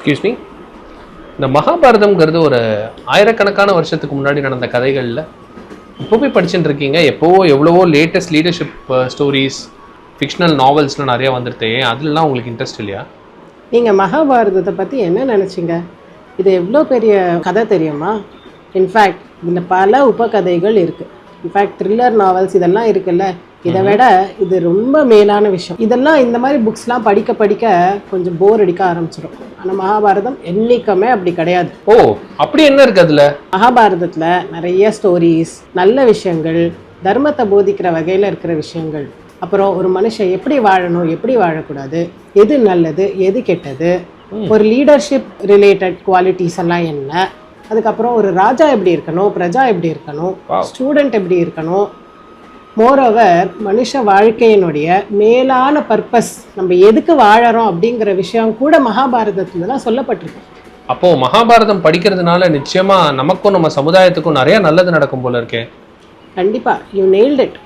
Excuse me, இந்த மகாபாரதம்ங்கிறது ஒரு ஆயிரக்கணக்கான வருஷத்துக்கு முன்னாடி நடந்த கதைகளில் இப்போ போய் படிச்சுட்டு இருக்கீங்க. எப்போவோ எவ்வளவோ லேட்டஸ்ட் லீடர்ஷிப் ஸ்டோரிஸ், ஃபிக்ஷனல் நாவல்ஸ்லாம் நிறையா வந்துருது. அதுலலாம் உங்களுக்கு இன்ட்ரெஸ்ட் இல்லையா? நீங்கள் மகாபாரதத்தை பற்றி என்ன நினச்சிங்க? இது எவ்வளோ பெரிய கதை தெரியுமா? இன்ஃபேக்ட் இதில் பல உபகதைகள் இருக்குது. இன்ஃபேக்ட் த்ரில்லர் நாவல்ஸ் இதெல்லாம் இருக்குல்ல, இதை விட இது ரொம்ப மேலான விஷயம். இதெல்லாம் இந்த மாதிரி புக்ஸ்லாம் படிக்க படிக்க கொஞ்சம் போர் அடிக்க ஆரம்பிச்சிடும். ஆனால் மகாபாரதம் என்றைக்குமே அப்படி கிடையாது. ஓ, அப்படி என்ன இருக்குது அதில்? மகாபாரதத்தில் நிறைய ஸ்டோரிஸ், நல்ல விஷயங்கள், தர்மத்தை போதிக்கிற வகையில் இருக்கிற விஷயங்கள், அப்புறம் ஒரு மனுஷன் எப்படி வாழணும், எப்படி வாழக்கூடாது, எது நல்லது எது கெட்டது, ஒரு லீடர்ஷிப் ரிலேட்டட் குவாலிட்டிஸ் எல்லாம் என்ன, அதுக்கப்புறம் ஒரு ராஜா எப்படி இருக்கணும், பிரஜா எப்படி இருக்கணும், ஸ்டூடெண்ட் எப்படி இருக்கணும், மோரோவர் மனுஷ வாழ்க்கையினுடைய மேலான பர்பஸ், நம்ம எதுக்கு வாழறோம் அப்படிங்கிற விஷயம் கூட மகாபாரதத்துல தான் சொல்லப்பட்டிருக்கு. அப்போ மகாபாரதம் படிக்கிறதுனால நிச்சயமா நமக்கும் நம்ம சமுதாயத்துக்கும் நிறைய நல்லது நடக்கும் போல இருக்கே. கண்டிப்பா, யூ நெயில்ட் இட்.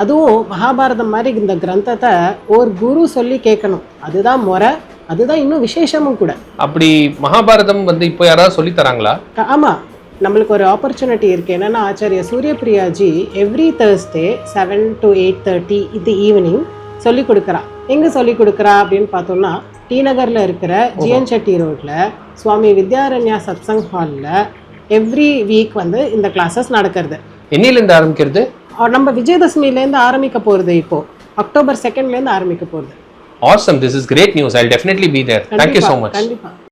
அதுவும் மகாபாரதம் மாதிரி இந்த கிரந்தத்தை ஒரு குரு சொல்லி கேட்கணும். அதுதான் முறை, அதுதான் இன்னும் விசேஷமும் கூட. அப்படி மகாபாரதம் இப்போ யாராவது சொல்லி தராங்களா? ஆமாம், நம்மளுக்கு ஒரு ஆப்பர்ச்சுனிட்டி இருக்குது. என்னென்னா, ஆச்சாரிய சூரியபிரியாஜி எவ்ரி தேர்ஸ்டே 7 to 8:30 இது ஈவினிங் சொல்லி கொடுக்குறா. எங்கே சொல்லி கொடுக்குறா அப்படின்னு பார்த்தோம்னா, டி நகரில் இருக்கிற ஜிஎன் செட்டி ரோட்டில் சுவாமி வித்யாரண்யா சத்சங் ஹாலில் எவ்ரி வீக் இந்த கிளாஸஸ் நடக்கிறது. என்னிலேருந்து ஆரம்பிக்கிறது? நம்ம விஜயதசமிலேருந்து ஆரம்பிக்க போகிறது. இப்போது October 2 ஆரம்பிக்க போகிறது. Awesome, this is great news. I'll definitely be there. Thank you so much. கண்டிப்பாக.